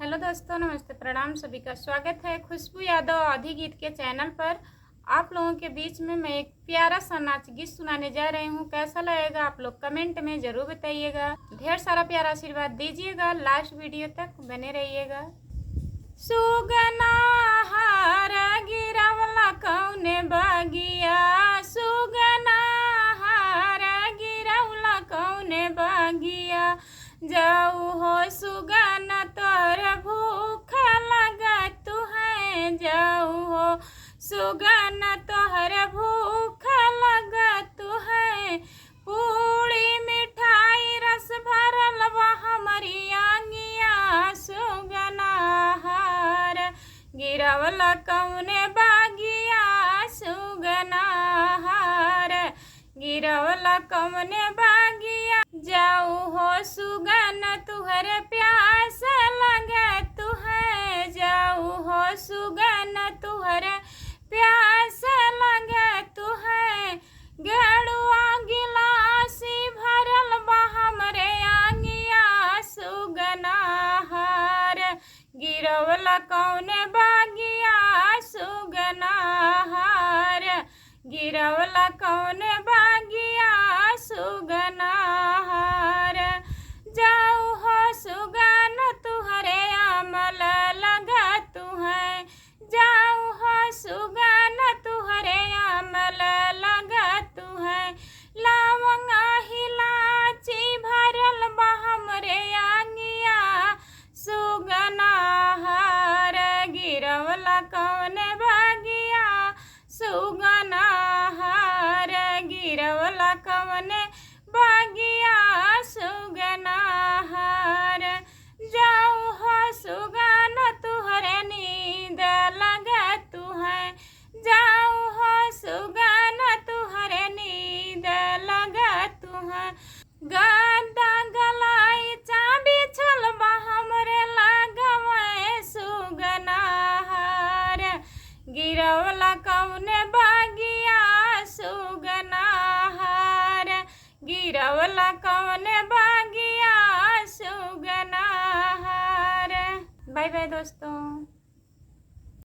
Hello दोस्तों, नमस्ते, प्रणाम। सभी का स्वागत है खुशबू यादव आधी गीत के चैनल पर। आप लोगों के बीच में मैं एक प्यारा सा नाच गीत सुनाने जा रही हूँ। कैसा लगेगा आप लोग कमेंट में ज़रूर बताइएगा। ढेर सारा प्यारा आशीर्वाद दीजिएगा। लास्ट वीडियो तक बने रहिएगा। सुगना हार गिरवला कौने बगिया, सुगना हार गिरवला कौने बगिया, जाऊ हो सुगन तोर भूख लगत है, जाऊ हो सुगन तोहर भूख लगत है। पूड़ी मिठाई रस भरल बा हमरी आंगिया, सुगना हार गिरवला कौने बागिया, सुगना हार गिरवला कौने बागिया, जाऊ हो सुगन तुहर प्यास लगत है, जाऊ हो सुगन तुहर प्यास लगत है। गेड़ुआ गिलासी भरल बा हमरे आंगिया, सुगना हार गिरवला कौने बागिया, सुगना हार गिरवला कौने बागिया, सुगना हार, जाऊ हो सुगन तुहरे आमल लगत है, जाऊ हो सुगन तुहरे आमल लगत है। लवंगा हिलाची भरल बा हमरे आंगिया, सुगना हार गिरवला कौने बागिया, सुगना हार गिरवला कौने बागिया, सुगना हार, जाऊ हो सुगन तुहरे नींद लगत है, जाऊ हो सुगन तुहरे नींद लगत है। गद्दा गलाई चाबी छल बा हमरे लगवे, सुगना हार गिरवला कौने बागिया, सुगना हार गिरवला कौने बागिया, सुगना हार। बाय बाय दोस्तों।